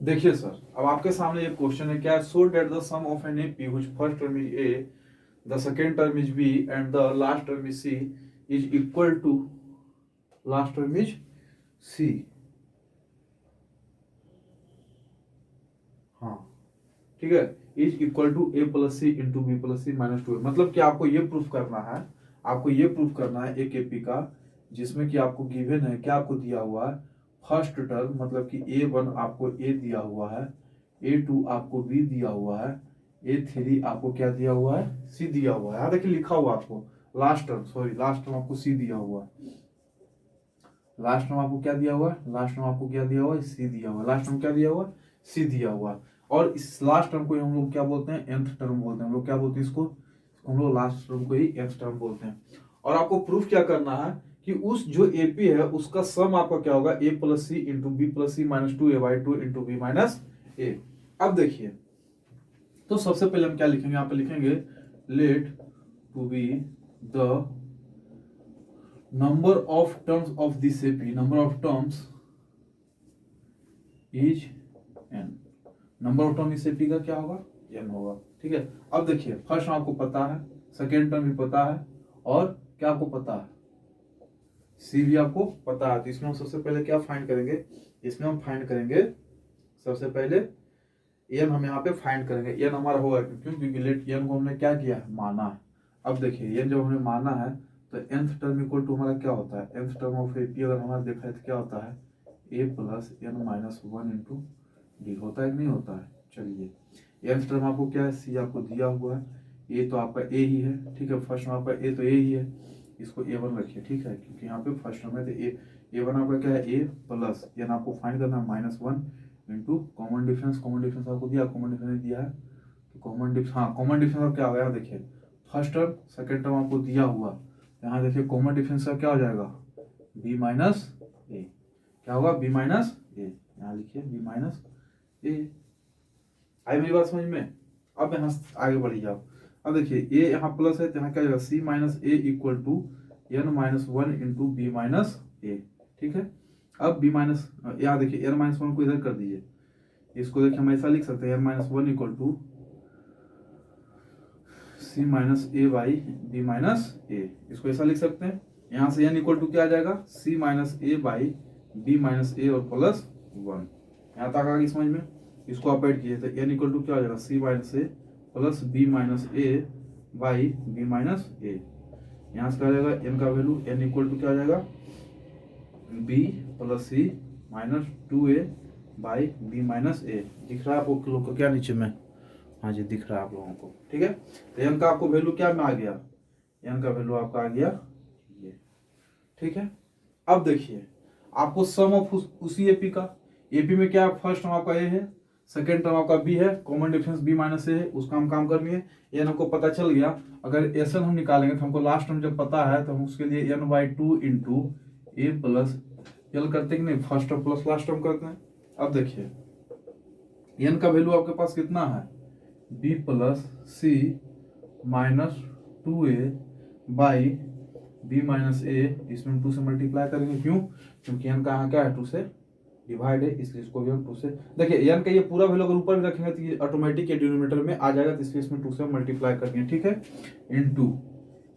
देखिए सर, अब आपके सामने ये क्वेश्चन है क्या, so that the sum of an AP which first term is A, the second term is B and the last term is C is equal to, last term is C. हाँ ठीक है, is equal to A plus C into B plus C minus two. मतलब कि आपको ये proof करना है, आपको ये प्रूफ करना है एक एपी का जिसमें कि आपको गिवन है, क्या आपको दिया हुआ है, फर्स्ट टर्म मतलब कि ए वन आपको ए दिया हुआ है, ए टू आपको बी दिया हुआ है, ए थ्री आपको क्या दिया हुआ है, सी दिया हुआ है। यहाँ देखिए लिखा हुआ आपको last term, sorry last term आपको सी दिया हुआ है, लास्ट टर्म आपको क्या दिया हुआ है, लास्ट टर्म आपको क्या दिया हुआ है, सी दिया हुआ है, लास्ट टर्म क्या दिया हुआ है, सी दिया हुआ है। और इस लास्ट टर्म को हम लोग क्या बोलते हैं, nth टर्म बोलते हैं। हम लोग क्या बोलते हैं इसको, हम लोग लास्ट टर्म को ही nth टर्म बोलते हैं। और आपको प्रूफ क्या करना है कि उस जो एपी है उसका सम आपका क्या होगा, A plus C into B plus C minus two A by two into B minus A. अब देखिए, तो सबसे पहले हम क्या लिखेंगे, यहाँ पे लिखेंगे let to be the number of terms of this AP, number of terms is n, number of term इस AP का क्या होगा, n होगा। ठीक है, अब देखिए फर्स्ट आपको पता है, सेकेंड टर्म भी पता है, और क्या आपको पता है, सी भी आपको पता है। तो इसमें हम सबसे पहले क्या फाइंड करेंगे, इसमें हम फाइंड करेंगे सबसे पहले n, हम यहाँ पे फाइंड करेंगे। n हमारा होगा क्यों, क्योंकि लेट n को हमने क्या किया है, माना है। अब देखिए n जब हमने माना है तो nth टर्म इक्वल टू हमारा क्या होता है, nth टर्म ऑफ एपी अगर हमारा देखा है तो क्या होता है, a plus n minus one into D होता है कि नहीं होता है। चलिए nth टर्म आपको क्या है, c आपको दिया हुआ है, a तो आपका a ही है। ठीक है, फर्स्ट में आपका a तो a ही है, इसको a1 रखिए। ठीक है, क्योंकि यहाँ पे फर्स्ट टर्म है तो a1 आपका क्या है, a प्लस n आपको फाइंड करना है minus one into common difference, common difference आपको दिया, कॉमन डिफरेंस दिया है तो कॉमन डिफरेंस, हाँ कॉमन डिफरेंस अब क्या होगा, देखिए फर्स्ट टर्म सेकेंड टर्म आपको दिया हुआ, यहाँ देखिए कॉमन डिफरेंस का क्या हो जाएगा, b माइनस ए, क्या होगा b माइनस ए, यहाँ लिखिए b माइनस ए। आई मेरी बात समझ में। अब यहाँ आगे बढ़िए आप, अब देखिए a यहाँ प्लस है तो यहाँ क्या हो जाएगा, c minus A equal to n minus one into B minus A. ठीक है, अब b माइनस, यहाँ देखिए n माइनस वन को इधर कर दीजिए, इसको देखिए हम ऐसा लिख सकते हैं n minus one equal to C minus A by B minus A, इसको ऐसा लिख सकते हैं। यहाँ से n इक्वल टू क्या आ जाएगा, C minus A by B minus A और प्लस वन। यहाँ तक आ गई समझ में। इसको आप ऐड कीजिए तो n इक्वल टू क्या हो जाएगा, C minus A plus B minus A by B minus A. यहाँ से क्या आ जाएगा, n का वैल्यू n इक्वल टू क्या आ जाएगा, b plus C minus two A by B minus A. दिख रहा है आपको लोग को क्या नीचे में, हाँ जी दिख रहा है आप लोगों को। ठीक है, तो n का आपको वैल्यू क्या में आ गया, n का वैल्यू आपका आ गया ये। ठीक है, अब देखिए आपको सम ऑफ उसी एपी का, एपी में क्या फर्स्ट टर्म आपका ए है, सेकेंड टर्म आपका बी है, कॉमन डिफरेंस बी माइनस ए है, उसका हम काम करनी है। एन हमको पता चल गया, अगर एस एन हम निकालेंगे तो हमको लास्ट टर्म जब पता है तो हम उसके लिए N by two into A plus L करते कि नहीं, first term plus last term करते हैं। अब देखिए एन का वैल्यू आपके पास कितना है, B plus C minus two A by B minus A, इसमें टू से मल्टीप्लाई करेंगे, क्यों, क्योंकि एन का यहाँ क्या है, टू से डिवाइड है, इसलिए इसको भी हम टू से, देखिए एन का ये पूरा वैल्यू अगर ऊपर भी रखेंगे तो ये ऑटोमेटिक ये डिनोमिनेटर में आ जाएगा, तो इसलिए इसमें टू से मल्टीप्लाई करेंगे। ठीक है, इनटू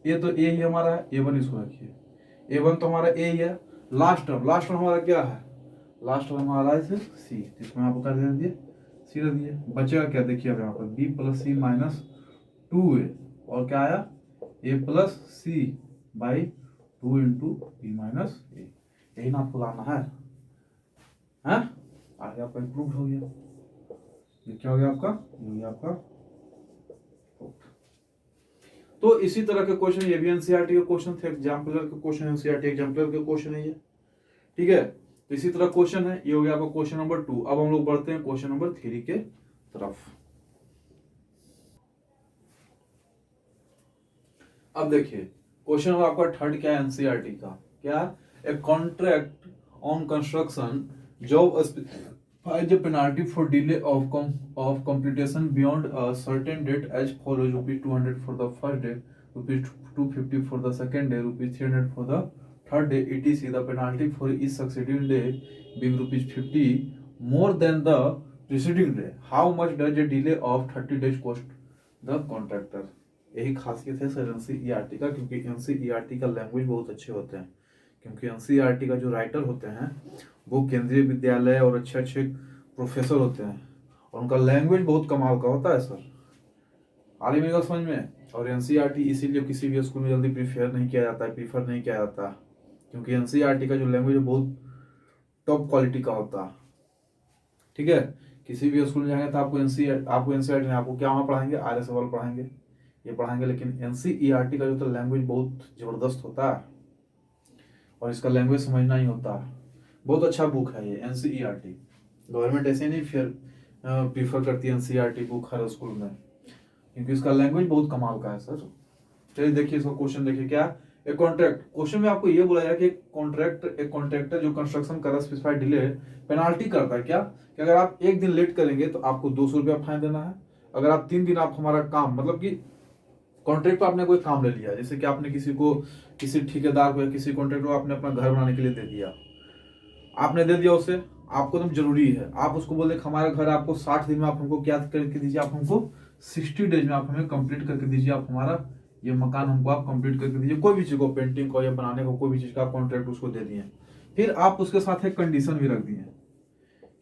ए तो ए ही हमारा है, ए वन इसको रखिए, ए वन तो हमारा ए ही है। लास्ट टर्म हमारा क्या है, लास्ट टर्म हमारा है सी, इसमें आपको कर दिए सी रख दिए, बचेगा क्या, देखिए अब यहाँ पर B plus C minus two A, और क्या आया A plus C by two into B minus A. यही ना आपको लाना है, हाँ आगे आपका इम्प्रूव हो गया। ये क्या हो गया आपका, ये हो गया आपका। तो इसी तरह के क्वेश्चन, ये भी एनसीईआरटी के क्वेश्चन थे, एग्जाम्पलर के क्वेश्चन, एनसीईआरटी एग्जाम्पलर के क्वेश्चन है ये। ठीक है, तो इसी तरह क्वेश्चन है, ये हो गया आपका क्वेश्चन नंबर 2। अब हम लोग बढ़ते हैं क्वेश्चन नंबर 3 के तरफ। अब देखिए क्वेश्चन नंबर आपका थर्ड क्या है एनसीईआरटी का, क्या, a contract on construction job specifies a penalty for delay of completion beyond a certain date as follows: rupees 200 for the first day, rupees 250 for the second day, rupees 300 for the third day, etc. The penalty for each succeeding day being rupees 50 more than the preceding day, how much does a delay of 30 days cost the contractor. यही खासियत है sir NCERT का, क्योंकि NCERT का language बहुत अच्छे होते हैं, क्योंकि एनसीईआरटी का जो राइटर होते हैं वो केंद्रीय विद्यालय और अच्छे अच्छे प्रोफेसर होते हैं, और उनका लैंग्वेज बहुत कमाल का होता है सर। आ रही मेरी बात समझ में। और एनसीईआरटी इसीलिए किसी भी स्कूल में जल्दी प्रीफर नहीं किया जाता है, क्योंकि एनसीईआरटी का जो लैंग्वेज है बहुत टॉप क्वालिटी का होता है। ठीक है, किसी भी स्कूल में जाएंगे तो आपको एनसीईआरटी नहीं, आपको क्या वहाँ पढ़ाएंगे, आर्य सवाल पढ़ाएंगे, ये पढ़ाएंगे, लेकिन एनसीईआरटी का जो तो लैंग्वेज बहुत जबरदस्त होता है और इसका लैंग्वेज समझना ही होता है। बहुत अच्छा बुक है ये एनसीईआरटी। गवर्नमेंट ऐसे नहीं फिर प्रीफर करती है एनसीईआरटी बुक हर स्कूल में, क्योंकि इसका लैंग्वेज बहुत कमाल का है सर। चलिए देखिए इसका क्वेश्चन, देखिए क्या एक कॉन्ट्रैक्ट, क्वेश्चन में आपको ये बोला जाए कि एक कॉन्ट्रैक्टर जो कंस्ट्रक्शन कर रहा है स्पेसिफाइड डिले पेनाल्टी करता है क्या, कि अगर आप एक दिन लेट करेंगे तो आपको 200 रुपया फाइन देना है। अगर आप 3 दिन आप हमारा काम, मतलब कि कॉन्ट्रैक्ट पर आपने कोई काम ले लिया, जैसे कि आपने किसी ठेकेदार को या किसी कॉन्ट्रैक्टर को आपने अपना घर बनाने के लिए दे दिया, आपने दे दिया उसे, आपको एकदम जरूरी है, आप उसको बोले हमारा घर आपको 60 दिन में आप हमको क्या करके दीजिए, आप हमको 60 डेज में आप हमें कंप्लीट करके दीजिए, आप हमारा ये मकान हमको आप कंप्लीट करके दीजिए, कोई भी चीज को, पेंटिंग को या बनाने को, कोई भी चीज का कॉन्ट्रैक्ट उसको दे दिए। फिर आप उसके साथ एक कंडीशन भी रख दिए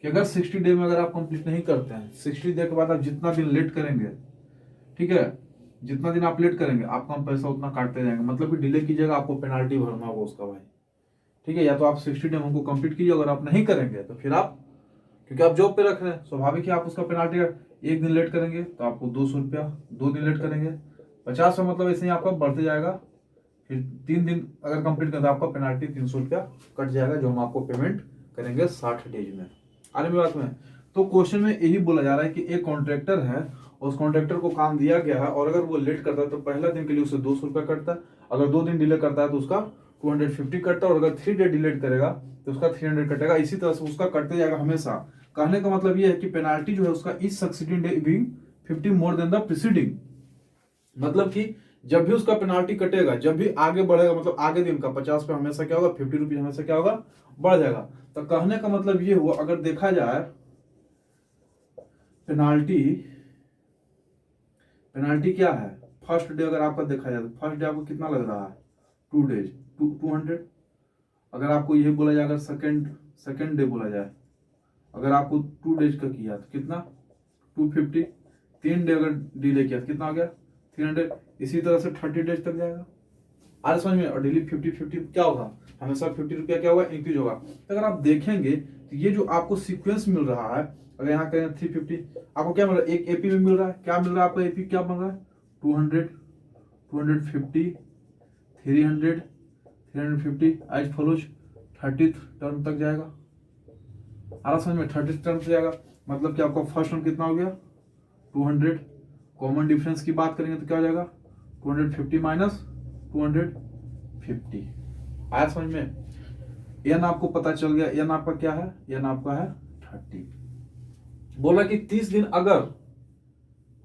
कि अगर 60 डे में अगर आप कंप्लीट नहीं करते हैं, 60 डे के बाद आप जितना दिन लेट करेंगे, ठीक है, जितना दिन आप लेट करेंगे आपका हम पैसा उतना काटते जाएंगे, मतलब कि डिले कीजिएगा आपको पेनाल्टी भरना होगा उसका भाई। ठीक है, या तो आप 60 डे हमको कंप्लीट कीजिए, अगर आप नहीं करेंगे तो फिर आप, क्योंकि आप जॉब पे रख रहे हैं, स्वाभाविक है आप उसका पेनाल्टी, एक दिन लेट करेंगे तो आपको 200 रुपया, 2 दिन लेट करेंगे 50 रुपया, मतलब ऐसे ही आपका बढ़ते जाएगा। फिर 3 दिन अगर कंप्लीट करते आपका पेनाल्टी 300 रुपया कट जाएगा, जो हम आपको पेमेंट करेंगे 60 डेज में। आने में बात में, तो क्वेश्चन में यही बोला जा रहा है कि एक कॉन्ट्रैक्टर है, उस कॉन्ट्रैक्टर को काम दिया गया है, और अगर वो लेट करता है तो पहला दिन के लिए उसे 200 रुपया कटता है, अगर 2 दिन डिले करता है तो उसका 250 कटता है, और अगर 3 डे डिलेट करेगा तो उसका 300 कटेगा। इसी तरह से उसका कटते जाएगा हमेशा। कहने का मतलब ये है कि पेनाल्टी जो है उसका इस succeeding day being 50 more than the preceding, मतलब कि जब भी उसका पेनाल्टी कटेगा, जब भी आगे बढ़ेगा, मतलब आगे दिन का 50 पे हमेशा क्या होगा, 50 रुपीज हमेशा क्या होगा, बढ़ जाएगा। तो कहने का मतलब ये हुआ, अगर देखा जाए पेनाल्टी क्या है, फर्स्ट डे अगर आपका देखा जाए तो फर्स्ट डे आपको कितना लग रहा है, 2 डेज 200। अगर आपको ये बोला जाए, अगर सेकेंड डे बोला जाए, अगर आपको 2 डेज का किया तो कितना 250, 3 डे अगर डिले किया तो कितना हो गया 300, इसी तरह से 30 डेज तक जाएगा। आज समझ में, और डेली 50 क्या होगा, हमेशा 50 रुपया क्या होगा, इंक्रीज होगा। तो अगर आप देखेंगे तो ये जो आपको सीक्वेंस मिल रहा है, अगर यहाँ करें 350, आपको क्या मिल रहा है, एक एपी में मिल रहा है, क्या मिल रहा है आपको, एपी क्या मिल रहा है 200, 250, 300, 350, एज फॉलोज 30th टर्म तक जाएगा। आ रहा समझ में, 30th टर्म से जाएगा, मतलब कि आपका फर्स्ट टर्म कितना हो गया 200, कॉमन डिफरेंस की बात करेंगे तो क्या हो जाएगा 250 माइनस 250। आया समझ में, एन आपको पता चल गया, एन आपका क्या है, एन आपका है 30। बोला कि 30 दिन, अगर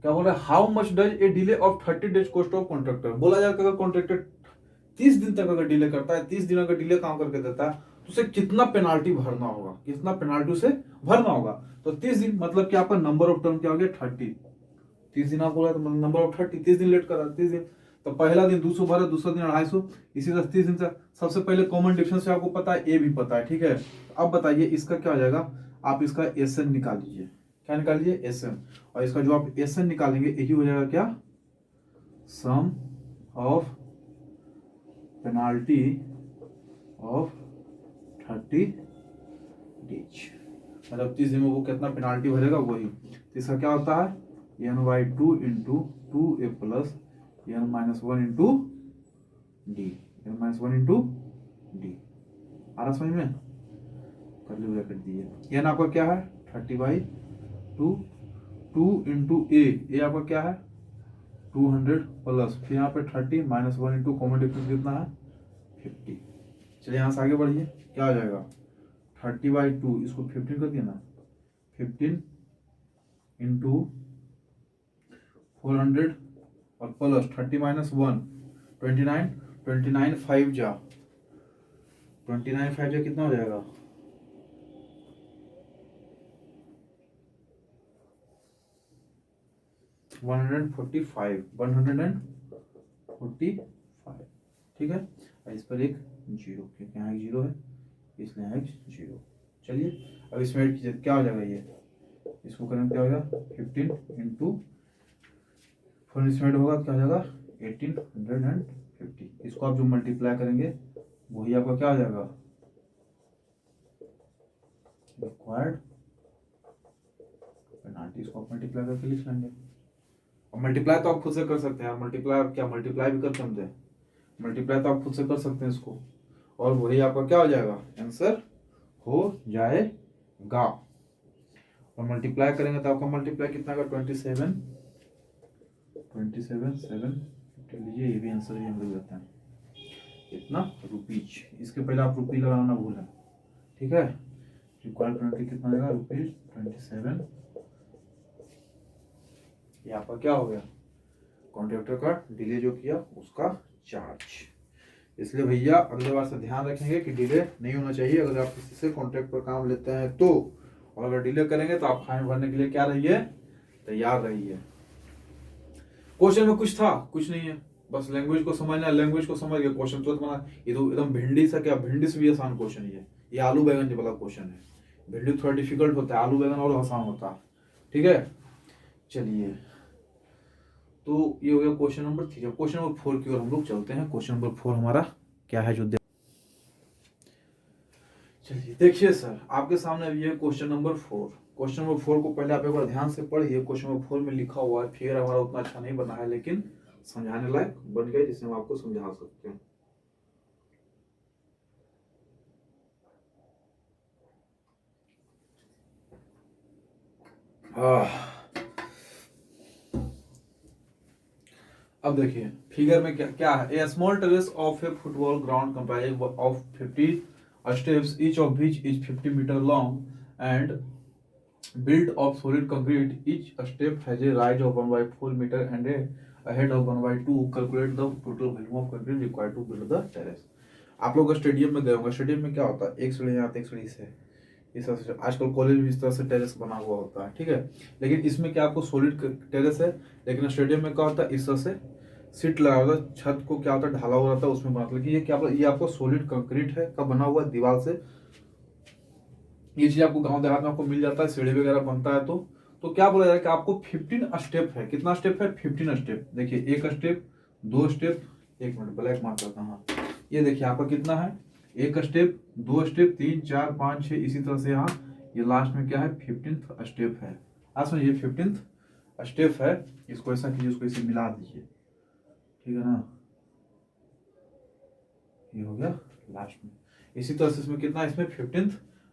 क्या बोल रहा है, how much does a delay of 30 days cost of contractor. बोला जाए अगर कॉन्ट्रैक्टर 30 दिन तक अगर डिले करता है, 30 दिन अगर डिले काम करके देता है तो उसे कितना पेनाल्टी भरना होगा, कितना पेनाल्टी उसे भरना होगा। तो 30 दिन मतलब कि आपका नंबर ऑफ टर्म क्या हो गया 30, 30 दिन आप बोला तो नंबर ऑफ 30, 30 दिन लेट करा 30 दिन, तो पहला दिन 200 भरा, दूसरा दिन 250, इसी तरह 30 दिन से। सबसे पहले कॉमन डिफरेंस आपको पता है, ए भी पता है, ठीक है। अब बताइए इसका क्या हो जाएगा, आप इसका एसएन निकाल लीजिए, क्या निकाल लीजिए एसएन, और इसका जो आप एसएन निकालेंगे यही हो जाएगा क्या, sum of penalty of 30 days, मतलब 30 दिन में वो कितना पेनाल्टी भरेगा वही। तो इसका क्या होता है n/2 into 2a plus n-1 into D, n-1 into D. आ रहा समझ में, कर ली ब्रैकेट दिए, n आपका क्या है 30/2, 2 इंटू ए आपका क्या है 200 प्लस, फिर यहाँ पे 30 माइनस 1 इंटू कॉमन डिफरेंस कितना है 50। चलिए यहाँ से आगे बढ़िए, क्या हो जाएगा 30/2, इसको 15 कर दिया ना, 15 इंटू 400 और प्लस 30 माइनस 1 29, 29 5 जा 29 5 जा कितना हो जाएगा 145 ठीक है। और इस पर एक जीरो, क्योंकि यहाँ एक जीरो है इसलिए यहाँ एक जीरो। चलिए अब इसमें ऐड कीजिए, क्या हो जाएगा ये, इसको करेंगे क्या हो जाएगा 15 इंटू, फिर इसमें ऐड होगा क्या हो जाएगा 1850। इसको आप जो मल्टीप्लाई करेंगे वही आपका क्या हो जाएगा रिक्वायर्ड पेनाल्टी। इसको आप मल्टीप्लाई करके लिख लेंगे। और मल्टीप्लाई तो आप खुद से कर सकते हैं, मल्टीप्लाई आप क्या मल्टीप्लाई भी कर सकते हैं, मल्टीप्लाई तो आप खुद से कर सकते हैं इसको, और वही आपका क्या हो जाएगा आंसर हो जाएगा। और मल्टीप्लाई करेंगे तो आपका मल्टीप्लाई कितना का 27 7 लीजिए, ये भी आंसर ही हम लोग देते हैं इतना रुपीज। इसके पहले आप रुपी लगाना ना भूलें, ठीक है। रिक्वायर्ड पेनल्टी कितना आएगा रुपीज 27। ये आपका क्या हो गया कॉन्ट्रैक्टर का डिले जो किया उसका चार्ज। इसलिए भैया अगले बार से ध्यान रखेंगे कि डिले नहीं होना चाहिए अगर आप किसी से कॉन्ट्रैक्ट पर काम लेते हैं तो, और अगर डिले करेंगे तो आप फाइन भरने के लिए क्या रहिए, तैयार रहिए। क्वेश्चन में कुछ था कुछ नहीं है, बस लैंग्वेज को समझना, लैंग्वेज को समझ के क्वेश्चन तुरंत बना। ये तो एकदम भिंडी सा क्या, भिंडी से भी आसान क्वेश्चन ये आलू बैगन वाला क्वेश्चन है। भिंडी थोड़ा डिफिकल्ट होता है, आलू बैगन और आसान होता है, ठीक है। चलिए तो ये हो गया क्वेश्चन नंबर 3। क्वेश्चन नंबर 4 की ओर हम लोग चलते हैं। क्वेश्चन नंबर 4 हमारा क्या है जो चलिए देखिए सर, आपके सामने अभी है क्वेश्चन नंबर 4। क्वेश्चन नंबर 4 को पहले आप एक बार ध्यान से पढ़िए। क्वेश्चन नंबर 4 में लिखा हुआ है, फिगर हमारा उतना अच्छा नहीं बना है लेकिन समझाने लायक बन गया, जिससे हम आपको समझा सकते हैं। अब देखिए फिगर में क्या है, a small terrace of a football ground comprising of 50 steps each of which is 50 metre long and built of solid concrete. Each step has a rise of 1/4 meter and a head of 1/2. Calculate the total volume of concrete required to build the terrace. आप लोग stadium में गए होंगे, stadium में क्या होता है, एक सीढ़ी यहाँ एक सीढ़ी से इस तरह से, आजकल कॉलेज में इस तरह से टेरेस बना हुआ होता है, ठीक है। लेकिन इसमें क्या आपको सॉलिड टेरेस है, लेकिन स्टेडियम में क्या होता है इस तरह से सीट लगा होता है, छत को क्या होता है ढाला हुआ रहता है उसमें बना, लेकिन ये क्या ये आपको सॉलिड कंक्रीट है का बना हुआ दीवार से। ये चीज आपको गांव देहात में आपको मिल जाता है, सीढ़ी वगैरह बनता है तो क्या बोला जा रहा है कि आपको 15 स्टेप है। कितना स्टेप है 15 स्टेप। देखिए एक स्टेप, दो स्टेप, एक मिनट ब्लैक मार्क करता हूँ, ये देखिए आपका कितना है, एक स्टेप, दो स्टेप, 3 4 5 6, इसी तरह से यहाँ ये लास्ट में क्या है 15th स्टेप है। आज सुनिए 15th स्टेप है, इसको ऐसा कीजिए, इसको इसे मिला दीजिए, ठीक है ना, ये हो गया लास्ट में। इसी तरह से इसमें कितना है, इसमें 15th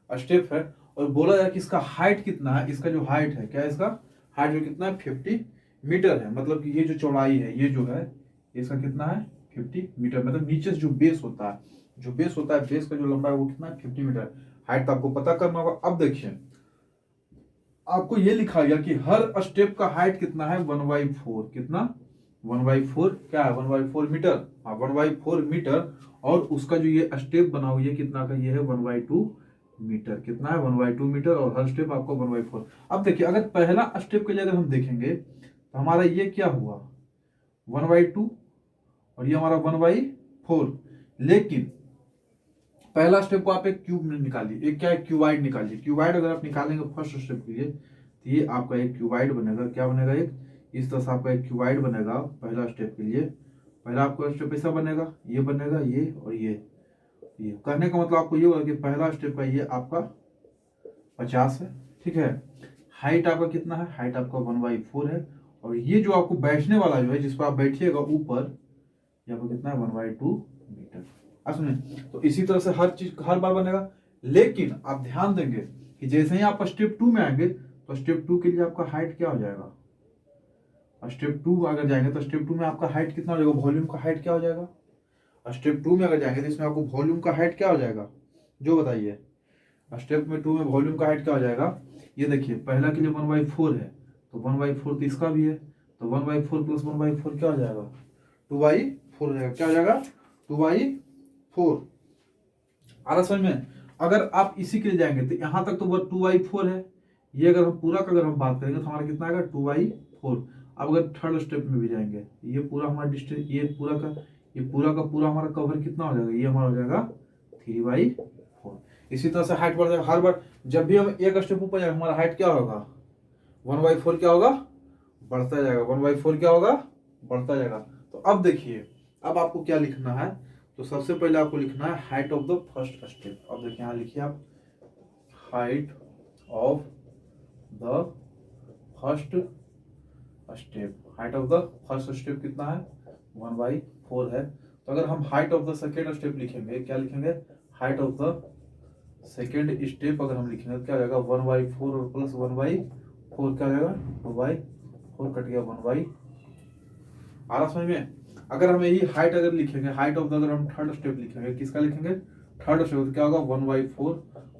स्टेप है। और बोला जाए कि इसका हाइट कितना है, इसका जो हाइट है क्या है, इसका हाइट जो कितना है 50 मीटर है। मतलब कि ये जो चौड़ाई है ये जो है इसका कितना है 50 मीटर। मतलब नीचे से जो बेस होता है, जो बेस होता है, बेस का जो लंबाई है वो कितना है 50 मीटर। हाइट तो आपको पता करना होगा। अब देखिए आपको ये लिखा गया कि हर स्टेप का हाइट कितना है 1/4। कितना 1/4 क्या है 1/4 मीटर। हाँ 1/4 मीटर। और उसका जो ये स्टेप बना हुआ है कितना का, ये है 1/2 मीटर। कितना है 1/2 मीटर, और हर स्टेप आपको 1/4। अब देखिए अगर पहला स्टेप के लिए अगर हम देखेंगे तो हमारा ये क्या हुआ 1/2 और ये हमारा 1/4। लेकिन पहला स्टेप को आप एक क्यूब में निकालिए, एक क्या है क्यूबाइड निकालिए। क्यूबाइड अगर आप निकालेंगे फर्स्ट स्टेप के लिए तो ये आपका एक क्यूबाइड बनेगा। क्या बनेगा, एक इस तरह से आपका एक क्यूबाइड बनेगा पहला स्टेप के लिए। पहला आपका स्टेप ऐसा बनेगा, ये बनेगा, ये और ये कहने का मतलब आपको ये होगा कि पहला स्टेप का ये आपका 50 है, ठीक है। हाइट आपका कितना है, हाइट आपका 1/4 है। और ये जो आपको बैठने वाला जो है जिस पर आप बैठिएगा ऊपर, ये आपको कितना है 1/2 मीटर। आप सुनिए तो इसी तरह से हर चीज हर बार बनेगा। लेकिन आप ध्यान देंगे कि जैसे ही आप स्टेप 2 में आएंगे तो स्टेप 2 के लिए आपका हाइट क्या हो जाएगा, स्टेप 2 अगर जाएंगे तो स्टेप 2 में आपका हाइट कितना हो जाएगा, वॉल्यूम का हाइट क्या हो जाएगा। स्टेप 2 में अगर जाएंगे तो इसमें आपको वॉल्यूम का हाइट क्या हो जाएगा, जो बताइए। स्टेप में 2 में वॉल्यूम का हाइट क्या हो जाएगा, ये देखिए पहला के लिए 1/4 है तो 1/4 तो इसका भी है, तो 1/4 प्लस 1/4 क्या हो जाएगा 2/4 हो जाएगा। क्या हो जाएगा 2/4। आ रहा समझ में। अगर आप इसी के लिए जाएंगे तो यहाँ तक तो वो 2/4 है। ये अगर हम पूरा का अगर हम बात करेंगे तो हमारा कितना आएगा 2/4। अब अगर थर्ड स्टेप में भी जाएंगे, ये पूरा हमारा डिस्टेंस, ये पूरा का पूरा हमारा कवर कितना हो जाएगा, ये हमारा हो जाएगा 3/4। इसी तरह से हाइट बढ़ जाएगा, हर बार जब भी हम एक स्टेप ऊपर जाएगा हमारा हाइट क्या होगा, 1/4 क्या होगा, बढ़ता जाएगा, 1/4 क्या होगा, बढ़ता जाएगा। तो अब देखिए, अब आपको क्या लिखना है, तो सबसे पहले आपको लिखना है height of the first step. अब देखिए यहाँ लिखिए आप, height of the first step, height of the first step कितना है, 1/4 है। तो अगर हम height of the second step लिखेंगे, क्या लिखेंगे, height of the second step अगर हम लिखेंगे तो क्या हो जाएगा, 1/4 और प्लस 1/4 क्या हो जाएगा, 2/4 कट गया 1/, आ रहा समझ में। अगर हम यही हाइट अगर लिखेंगे, हाइट ऑफ द अगर हम थर्ड स्टेप लिखेंगे, किसका लिखेंगे, थर्ड स्टेप, तो क्या होगा 1/4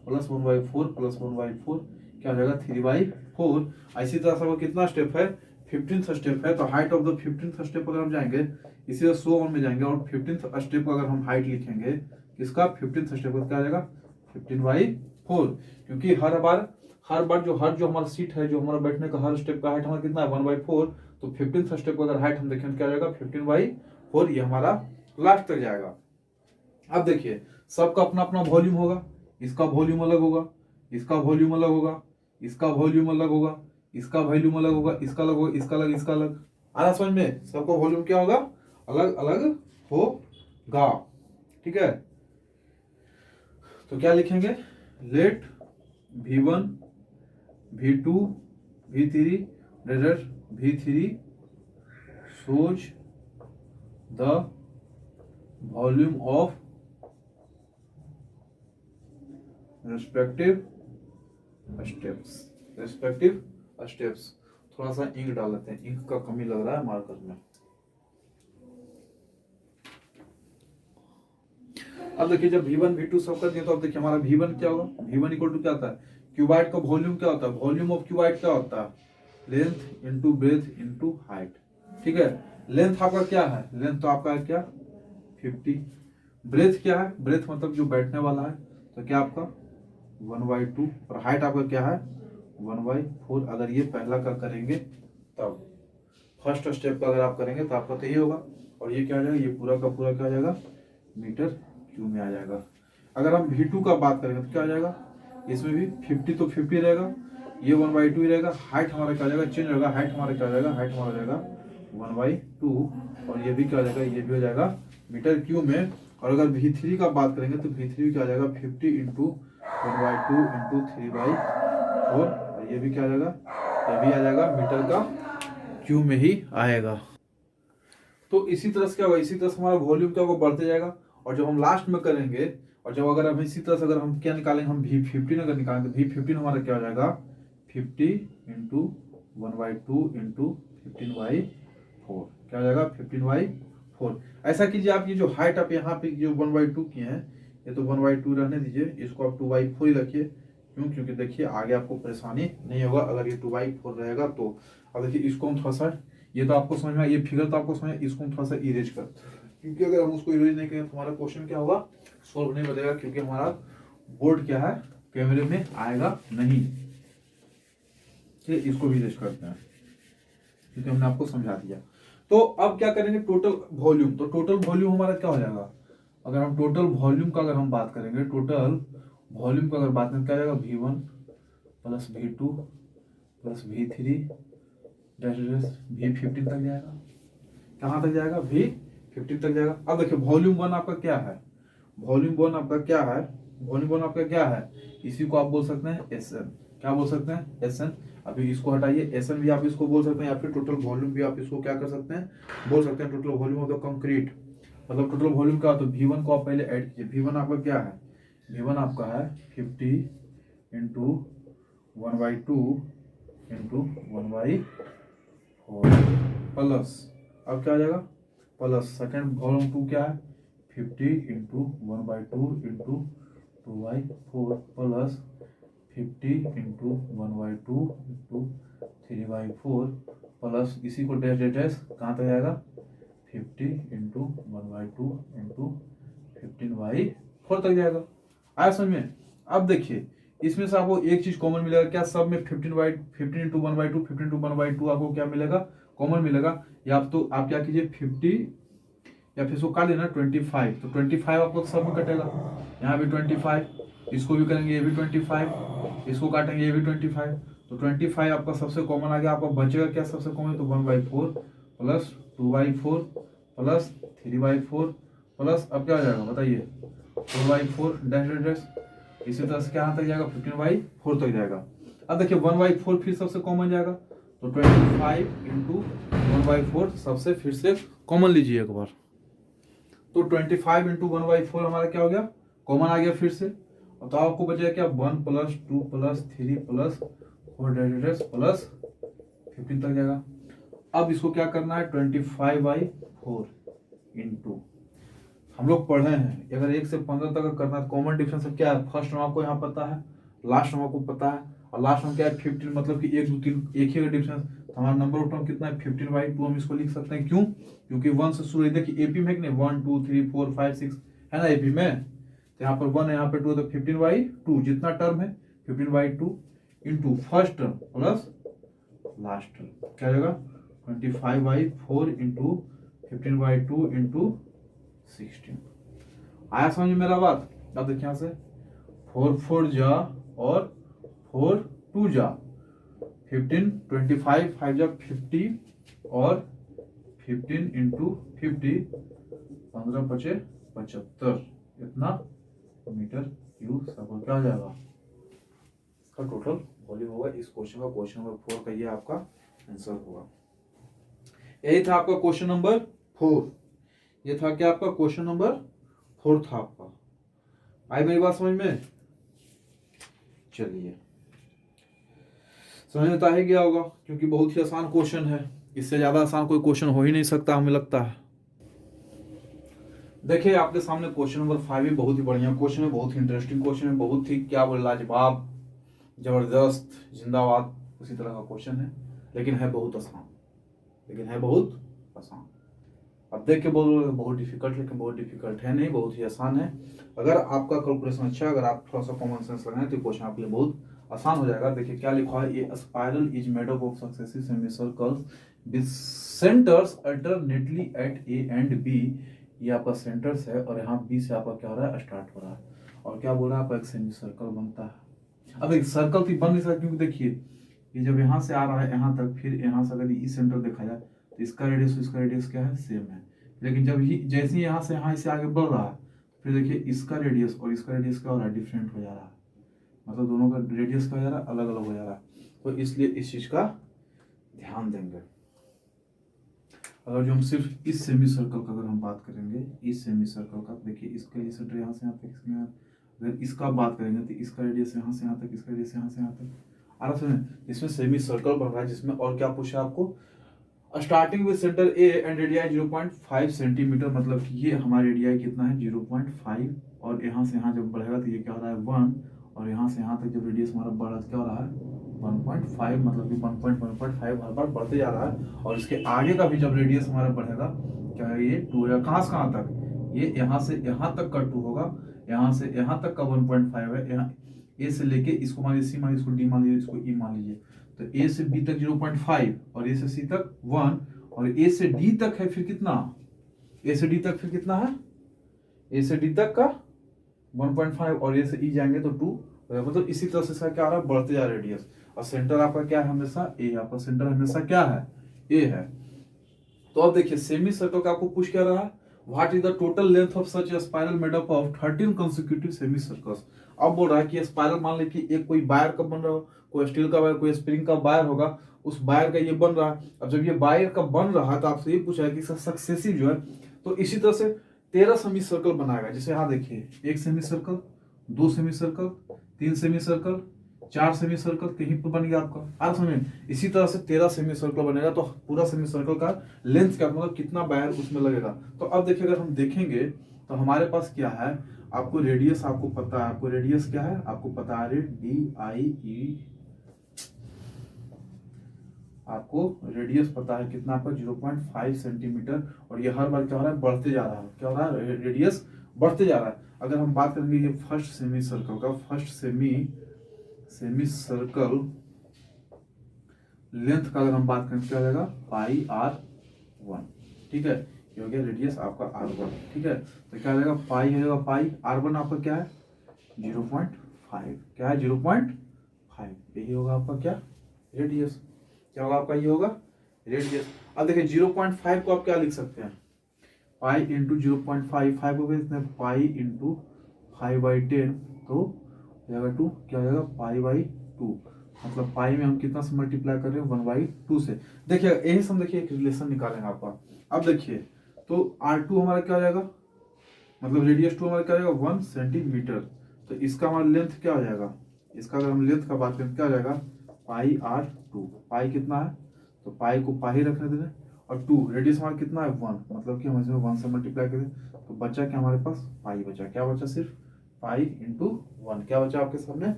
प्लस 1/4 प्लस 1/4 क्या हो जाएगा 3/4। इसी तरह से वो कितना स्टेप है, 15th स्टेप है। तो height of the 15th step अगर हम जाएंगे, इसी तरह सो ऑन में जाएंगे और 15th स्टेप अगर हम हाइट लिखेंगे, किसका 15th स्टेप क्या आ जाएगा 15/4, क्योंकि हर बार जो हमारा सीट है, जो हमारा बैठने का हर स्टेप का हाइट हमारा कितना है 1/4। तो 15th स्टेप का अगर हाइट हम देखें क्या जाएगा 15/4, ये हमारा लास्ट तक जाएगा। अब देखिए सबका अपना अपना वॉल्यूम होगा, इसका वॉल्यूम अलग होगा, इसका वॉल्यूम अलग होगा, इसका वॉल्यूम अलग होगा, इसका वॉल्यूम अलग होगा, इसका अलग होगा, इसका अलग, इसका अलग। आ रहा समझ में, सबका वॉल्यूम क्या होगा, अलग अलग होगा, ठीक है। तो क्या लिखेंगे, let V1 V2 V3 that V3 shows the volume of respective steps। थोड़ा सा इंक डाल लेते हैं, इंक का कमी लग रहा है मार्कर में। अब देखिए जब V1 V2 सब कर दिए, तो अब देखिए हमारा V1 क्या होगा, V1 इक्वल टू क्या होता है, क्यूबाइड का वॉल्यूम क्या होता है, वॉल्यूम ऑफ क्यूबाइड क्या होता है, length into breadth into height, ठीक है। लेंथ आपका क्या है, लेंथ तो आपका है क्या 50, ब्रेथ क्या है, ब्रेथ मतलब जो बैठने वाला है, तो क्या आपका 1/2, और हाइट आपका क्या है 1/4। अगर ये पहला का करेंगे तब फर्स्ट स्टेप का अगर आप करेंगे तो आपका तो ये होगा, और ये क्या आ जाएगा, ये पूरा का पूरा क्या आ जाएगा मीटर क्यूब में आ जाएगा। अगर हम V2 का बात करेंगे तो क्या आ जाएगा, इसमें भी 50 तो 50 रहेगा, ये 1/2 ही रहेगा। हाइट हमारा क्या आ जाएगा, चेंज होगा, हाइट हमारा क्या आ जाएगा, हाइट हमारा जाएगा 1/2, और ये भी क्या हो जाएगा, ये भी हो जाएगा मीटर क्यूब में। और अगर V3 का बात करेंगे तो V3 क्या आ जाएगा 50 इंटू 1/2 इंटू 3/4, और ये भी क्या आ जाएगा, ये भी आ जाएगा मीटर का क्यूब में ही आएगा। तो इसी तरह से क्या होगा, इसी तरह से हमारा वॉल्यूम क्या होगा, बढ़ते जाएगा। और जब हम लास्ट में करेंगे, और जब अगर हम इसी तरह से अगर हम क्या निकालेंगे, हम V15 अगर निकालेंगे, V15 हमारा क्या हो जाएगा 50 इंटू 1/2 इंटू 15/4 क्या हो जाएगा 15/4। ऐसा कीजिए आप, ये जो हाइट आप यहाँ पे जो 1/2 किए हैं, ये तो 1/2 रहने दीजिए, इसको आप 2/4 ही रखिए। क्यों, क्योंकि देखिए आगे आपको परेशानी नहीं होगा अगर ये 2/4 रहेगा तो। अब देखिए इसको हम थोड़ा सा, ये तो आपको समझ में, ये फिगर तो आपको समझ में, इसको हम थोड़ा सा इरेज कर, क्योंकि अगर हम उसको इरेज नहीं करेंगे तो हमारा क्वेश्चन क्या होगा, सॉल्व नहीं बनेगा, क्योंकि हमारा बोर्ड क्या है, कैमरे में आएगा नहीं। ठीक, इसको भी इरेज करते हैं क्योंकि हमने आपको समझा दिया। तो अब क्या करेंगे, टोटल वॉल्यूम, तो टोटल वॉल्यूम हमारा क्या हो जाएगा, अगर हम टोटल वॉल्यूम का अगर हम बात करेंगे, टोटल वॉल्यूम का अगर बात करें क्या जाएगा, V1 plus V2 plus V3 V15 तक जाएगा। कहाँ तक जाएगा, V15 तक जाएगा। अब देखिए वॉल्यूम 1 आपका क्या है, वॉल्यूम 1 आपका क्या है, वॉल्यूम 1 आपका क्या है, इसी को आप बोल सकते हैं SN। क्या बोल सकते हैं, SN। अभी इसको हटाइए, SN भी आप इसको बोल सकते हैं, या फिर टोटल वॉल्यूम भी आप इसको क्या कर सकते हैं, बोल सकते हैं total volume of the concrete. मतलब टोटल वॉल्यूम क्या होता है, V1 को आप पहले ऐड कीजिए। V1 आपका क्या है, V1 आपका है 50 इंटू 1/2 इंटू 1/4 प्लस, अब क्या आ जाएगा प्लस सेकेंड वॉल्यूम 2 क्या है 50 into 1/2 into 2/4 plus 50 into 1/2 into 3/4 plus इसी को डैश डैश डैश कहाँ तक जाएगा 50 इंटू 1/2 इंटू 15/4 तक जाएगा। आया समझ में। अब देखिए इसमें से आपको एक चीज कॉमन मिलेगा, क्या सब में 15 इंटू 1/2 आपको क्या मिलेगा, कॉमन मिलेगा, या आप तो आप क्या कीजिए 50 या फिर इसको काट लेना 25, तो 25 आपको सब में कटेगा, यहाँ भी 25, इसको भी करेंगे ये भी 25, इसको काटेंगे ये भी 25, तो 25 आपका सबसे कॉमन आ गया। आपका बचेगा क्या सबसे कॉमन, तो 1/4 प्लस 2/4 प्लस 3/4 प्लस अब क्या हो जाएगा बताइए 4/4 डैश डैश डैश। इसी तरह से क्या तक जाएगा 15/4 तक जाएगा। अब देखिए 1/4 फिर सबसे कॉमन जाएगा, तो 25 इंटू 1/4 सबसे फिर से कॉमन लीजिए एक बार, तो 25 इंटू 1/4 हमारा क्या हो गया कॉमन आ गया फिर से। तो आपको बचेगा क्या 1 plus 2 plus 3 plus 4 dash plus 15 तक जाएगा। अब इसको क्या करना है 25/4 इंटू, हम लोग पढ़ रहे हैं अगर 1 से 15 तक करना है, कॉमन डिफरेंस क्या है, फर्स्ट नंबर आपको यहाँ पता है, लास्ट नंबर आपको पता है, और लास्ट नंबर क्या है 15, मतलब कि 1 2 3 एक ही डिफरेंस। हमारा नंबर ऑफ टर्म कितना है 15/2, हम इसको लिख सकते हैं क्यों, क्योंकि 1 से शुरू देखिए एपी में नहीं 1 2 3 4 5 6 है ना एपी में, तो यहाँ पर 1 है यहाँ पे 2, तो 15/2 जितना टर्म है 15/2 into first term plus last term क्या जाएगा 25/4 इंटू 15/2 इंटू 16। आया समझ में मेरा बात। अब देखिए यहाँ से 4 4 जा और 4 2 जा 15, 25 5 जा 50 और 15 इंटू 50 15 पचे 75, इतना मीटर क्यूब सर्कल क्या आ जाएगा, इसका टोटल वॉल्यूम होगा इस क्वेश्चन का। क्वेश्चन नंबर 4 का ये आपका आंसर होगा। यही था आपका क्वेश्चन नंबर 4। ये था क्या आपका क्वेश्चन नंबर 4 था आपका। आई मेरी बात समझ में, चलिए समझ में तो आ ही गया होगा क्योंकि बहुत ही आसान क्वेश्चन है, इससे ज्यादा आसान कोई क्वेश्चन हो ही नहीं सकता हमें लगता है। देखिए आपके सामने क्वेश्चन नंबर 5 भी बहुत ही बढ़िया क्वेश्चन है, बहुत ही इंटरेस्टिंग क्वेश्चन है, बहुत ही क्या बोले लाजवाब जबरदस्त जिंदाबाद उसी तरह का क्वेश्चन है, लेकिन है बहुत आसान, अब देख के बोल बहुत डिफिकल्ट, लेकिन बहुत डिफिकल्ट है नहीं, बहुत ही आसान है। अगर आपका कैलकुलेशन अच्छा है, अगर आप थोड़ा सा कॉमन सेंस लगाएं तो क्वेश्चन आपके लिए बहुत आसान हो जाएगा। देखिए क्या लिखा है, ये spiral is made up of successive semicircles with centres alternately at A and B. ये आपका सेंटर्स है और यहाँ बी से आपका क्या हो रहा है स्टार्ट हो रहा है, और क्या बोल रहा है आपका एक सेमीसर्कल बनता है। अब एक सर्कल तो बन नहीं सकता क्योंकि देखिए ये जब यहाँ से आ रहा है यहाँ तक, फिर यहाँ से अगर ई सेंटर देखा जाए तो इसका रेडियस क्या है सेम है, लेकिन जब ही जैसे ही यहाँ से आगे बढ़ रहा है फिर देखिए इसका रेडियस और इसका रेडियस क्या हो रहा है डिफरेंट हो जा रहा है, मतलब दोनों का रेडियस क्या हो जा रहा है अलग अलग हो जा रहा है। तो इसलिए इस चीज का ध्यान देंगे। अगर जो हम सिर्फ इस सेमी सर्कल का अगर हम बात करेंगे, इस सेमी सर्कल का देखिए इसका ये सेंटर यहाँ से यहाँ तक, इसमें अगर इसका बात करेंगे तो इसका रेडियस यहाँ से यहाँ तक, इसका रेडियस यहाँ से यहाँ तक। आ रहा है इसमें सेमी सर्कल बन रहा है जिसमें, और क्या पूछा आपको starting with centre A and radii 0.5 centimetre, मतलब कि ये हमारा रेडियाई कितना है 0.5, और यहाँ से यहाँ जब बढ़ेगा तो ये क्या हो रहा है 1, और यहाँ से यहाँ तक जब रेडियस हमारा बढ़ रहा है तो क्या हो रहा है 1.5, मतलब कि 1.5 हर बार बढ़ते जा रहा है। और इसके आगे का भी जब रेडियस हमारा बढ़ेगा क्या है ये 2 या कहाँ से कहाँ तक, ये यहाँ से यहाँ तक का 2 होगा, यहाँ से यहाँ तक का 1.5 है, यहाँ ए से लेके इसको मान लीजिए सी मान लीजिए, इसको डी मान लीजिए, इसको ई मान लीजिए, तो ए से बी तक 0.5 और ए से सी तक 1, और ए से डी तक है फिर कितना, ए से डी तक फिर कितना है, ए से डी तक का 1.5 और ए से ई जाएंगे तो 2, मतलब इसी तरह से इसका क्या आ रहा है बढ़ते जा रहा है रेडियस। और सेंटर आपका क्या है हमेशा ए, आपका सेंटर हमेशा क्या है ए है। तो अब देखिए सेमी सर्कल का आपको पूछ क्या रहा है, what is the total length of such A spiral made up of 13 consecutive semi circles. अब बोल रहा है कि स्पाइरल मान लीजिए एक कोई वायर का बन रहा हो, कोई स्टील का वायर, कोई स्प्रिंग का वायर होगा, उस वायर का ये बन रहा है। अब जब ये वायर का बन रहा है तो आपसे ये पूछा है कि सक्सेसिव जो है, तो इसी तरह से 13 सेमी सर्कल बनाएगा। जैसे यहाँ देखिए 1 semi circle, 2 semi circle, 3 semi circle, 4 semi circle, कहीं पर बन गया आपका आप समझे। इसी तरह से 13 सेमी सर्कल बनेगा, तो पूरा सेमी सर्कल का लेंथ क्या मतलब कितना वायर उसमें लगेगा। तो अब देखिए अगर हम देखेंगे तो हमारे पास क्या है, आपको रेडियस आपको पता है, आपको रेडियस क्या है आपको पता है डी आई ई, आपको रेडियस पता है कितना आपका 0.5 सेंटीमीटर, और ये हर बार क्या हो रहा है बढ़ते जा रहा है, क्या हो रहा है रेडियस बढ़ते जा रहा है। अगर हम बात करेंगे ये फर्स्ट सेमी सर्कल का, फर्स्ट सेमी सर्कल लेंथ का अगर हम बात करें तो क्या हो जाएगा पाई आर वन। ठीक है, ये हो गया रेडियस आपका आर वन। ठीक है, तो क्या हो जाएगा पाई हो जाएगा पाई, आर वन आपका क्या है 0.5, क्या है 0.5, यही होगा आपका क्या रेडियस। क्या होगा आपका, ये होगा रेडियस। अब देखिए 0.5 को आप क्या लिख सकते हैं, पाई इंटू 0.5, 5 हो गया इसमें पाई इंटू 5/10, तो हो जाएगा 2, क्या हो जाएगा पाई बाई 2, मतलब पाई में हम कितना से मल्टीप्लाई कर रहे हैं 1/2 से। देखिए यही से हम देखिए एक रिलेशन निकालेंगे आपका। अब देखिए तो R2 हमारा क्या हो जाएगा, मतलब रेडियस 2 हमारा क्या हो जाएगा 1 सेंटीमीटर, तो इसका हमारा लेंथ क्या हो जाएगा, इसका अगर हम लेंथ का बात करें क्या हो जाएगा पाई R2। पाई कितना है, तो पाई को पाई रखने दें, और 2 रेडियस हमारा कितना है 1, मतलब कि हम इसमें 1 से मल्टीप्लाई करें, तो बचा क्या हमारे पास पाई बचा, क्या बचा सिर्फ पाई इंटू 1, क्या बचा आपके सामने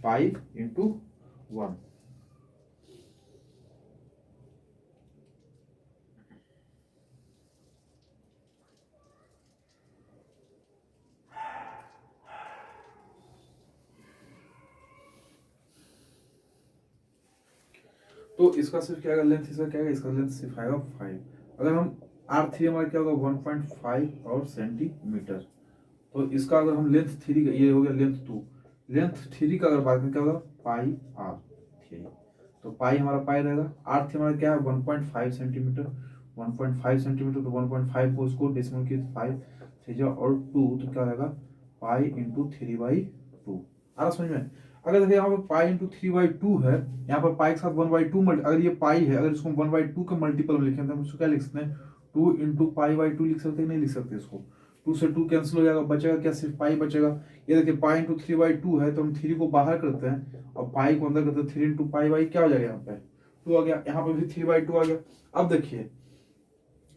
पाई इंटू 1। तो इसका सिर्फ क्या आएगा लेंथ, इसका क्या आएगा, इसका लेंथ सिर्फ आएगा 5। अगर हम R3 हमारा क्या होगा 1.5 और सेंटीमीटर, तो इसका अगर हम लेंथ 3 ये हो गया लेंथ 2, लेंथ 3 का अगर बात करें क्या होगा पाई R3, तो पाई हमारा पाई रहेगा, R3 हमारा क्या है 1.5 सेंटीमीटर, 1.5 सेंटीमीटर, तो 1.5 को उसको डेसिमल की 5 3 और 2, तो क्या रहेगा पाई इंटू 3/2। आ रहा समझ में। अगर देखिए यहाँ पर पाई इंटू 3/2 है, यहाँ पर पाई के साथ 1/2 अगर ये पाई है, अगर इसको 1/2 के मल्टीपल में लिखें तो हम इसको क्या लिख सकते हैं 2 इंटू पाई/2 लिख सकते हैं, नहीं लिख सकते इसको, 2 से 2 कैंसिल हो जाएगा, बचेगा क्या सिर्फ पाई बचेगा। ये देखिए पाई इंटू 3/2 है, तो हम 3 को बाहर करते हैं और पाई को अंदर करते हैं, 3 इंटू पाई बाई क्या हो जाएगा यहाँ पे 2 आ गया, यहाँ पे भी 3/2 आ गया। अब देखिए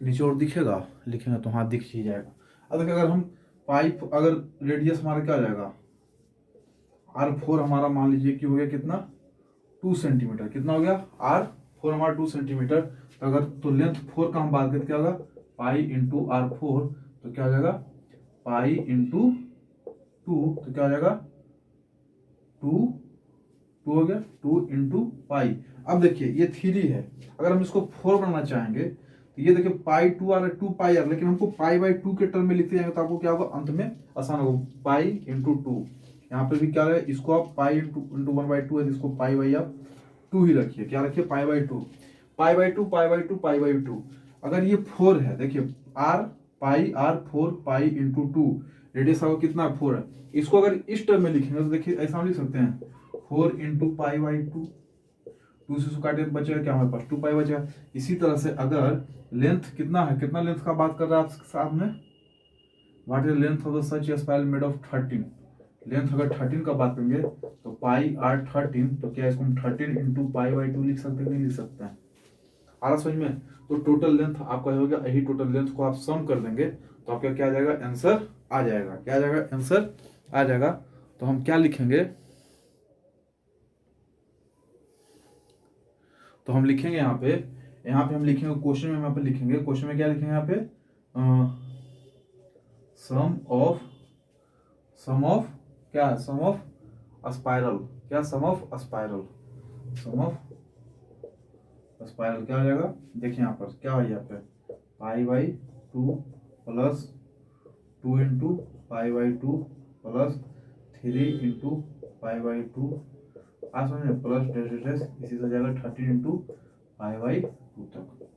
नीचे और दिखेगा, लिखेंगे तो हाँ दिख ही जाएगा। अब देखिए अगर हम पाइप अगर रेडियस हमारा क्या हो जाएगा R4 हमारा मान लीजिए कि हो गया कितना 2 सेंटीमीटर, कितना हो गया R4 हमारा 2 सेंटीमीटर, तो अगर तो लेंथ 4 का हम बात करते क्या होगा पाई इंटू R4, तो क्या हो जाएगा पाई इंटू 2, तो क्या हो जाएगा 2 2 हो गया 2 इंटू पाई। अब देखिए ये 3 है, अगर हम इसको 4 बनाना चाहेंगे तो ये देखिए पाई 2 आ रहा है 2 पाई आ रहा है, लेकिन हमको पाई/2 के टर्म में लिखते जाएंगे तो आपको क्या होगा अंत में आसान होगा पाई इंटू 2। यहाँ पे भी क्या है, इसको आप पाई इंटू 1/2 है, इसको पाई बाई आप 2 ही रखिए, क्या रखिए पाई/2, पाई/2 पाई/2 पाई/2। अगर ये 4 है, देखिए R pi R4 pi into 2, radius आपको कितना 4 है, इसको अगर इस टर्म में लिखेंगे तो देखिए ऐसा हम लिख सकते हैं 4 इंटू पाई/2, 2 से काटे बचेगा क्या हमारे पास 2 पाई बचेगा। इसी तरह से अगर लेंथ कितना है, कितना लेंथ का बात कर रहा है आपके सामने, what is length of the such spiral made of 13, length अगर 13 का बात करेंगे तो पाई R13, तो क्या इसको हम 13 इंटू पाई/2 लिख सकते हैं, नहीं लिख सकते हैं, आ रहा समझ में। तो टोटल लेंथ आपका हो गया, यही टोटल लेंथ को आप सम कर देंगे तो आपका क्या आ जाएगा आंसर आ जाएगा, क्या आ जाएगा आंसर आ जाएगा। तो हम क्या लिखेंगे, तो हम लिखेंगे यहाँ पे हम लिखेंगे क्वेश्चन में, यहाँ पे लिखेंगे क्वेश्चन में क्या लिखेंगे यहाँ पे सम ऑफ क्या है सम ऑफ स्पाइरल, क्या sum of spiral, sum of spiral क्या हो जाएगा, देखिए यहाँ पर क्या है यहाँ पे पाई/2 प्लस 2 इंटू पाई/2 प्लस 3 इंटू पाई/2 आज समझ प्लस डेस इसी से जाएगा 13 इंटू पाई/2 तक।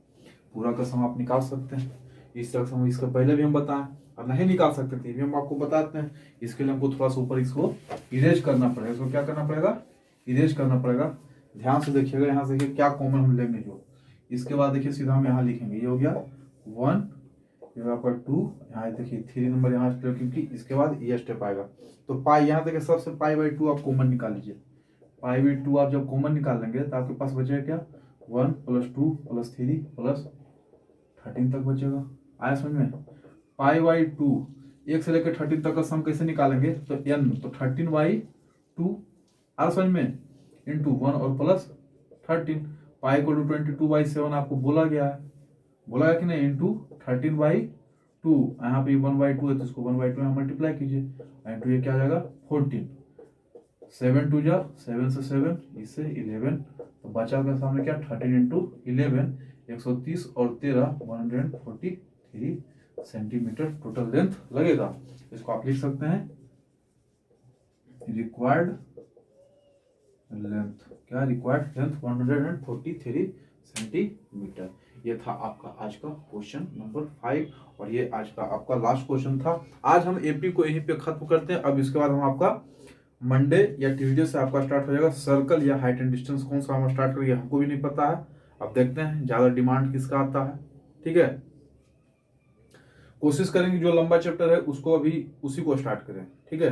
पूरा का सम आप निकाल सकते हैं इस तरह से, इसका पहले भी हम बताएं और नहीं निकाल सकते थे भी हम आपको बताते हैं। इसके लिए हमको थोड़ा सा ऊपर इसको इरेज करना पड़ेगा, इसको क्या करना पड़ेगा इरेज करना पड़ेगा। ध्यान से देखिएगा, यहाँ से देखिए क्या कॉमन हम लेंगे जो, इसके बाद देखिए सीधा हम यहाँ लिखेंगे, ये हो गया 1, ये आपका 2, यहाँ देखिए 3 नंबर यहाँ स्टेप, क्योंकि इसके बाद ये स्टेप आएगा। तो पाई यहाँ देखिए सबसे पाई/2 आप कॉमन निकाल लीजिए, पाई/2 आप जब कॉमन निकाल लेंगे तो आपके पास बचेगा क्या 1 प्लस 2 प्लस 3 प्लस 13 तक बचेगा। आया समझ में। पाई/2 1 से लेकर 13 तक का सम कैसे निकालेंगे, तो n तो 13/2 आया समझ में इंटू 1 और प्लस 13, पाई को 22/7 आपको बोला गया है, बोला गया कि नहीं इंटू 13/2, यहाँ पे 1/2 है तो इसको 1/2 यहाँ मल्टीप्लाई कीजिए, इंटू ये क्या आ जाएगा 14, 7 टू जा 7 से 7, इससे 11, तो बचा के सामने क्या 13 इंटू 11 130 और 13 143 सेंटीमीटर टोटल लेंथ लगेगा। इसको आप लिख सकते हैं रिक्वायर्ड लेंथ, क्या रिक्वायर्ड लेंथ 143 सेंटीमीटर। ये था आपका आज का क्वेश्चन नंबर 5 और ये आज का आपका लास्ट क्वेश्चन था। आज हम एपी को यहीं पे खत्म करते हैं। अब इसके बाद हम आपका मंडे या ट्यूसडे से आपका स्टार्ट हो जाएगा सर्कल या हाइट एंड डिस्टेंस। कौन सा हम स्टार्ट करेंगे हमको भी नहीं पता है। अब देखते हैं ज्यादा डिमांड किसका आता है। ठीक है, कोशिश करेंगे जो लंबा चैप्टर है उसको अभी उसी को स्टार्ट करें। ठीक है,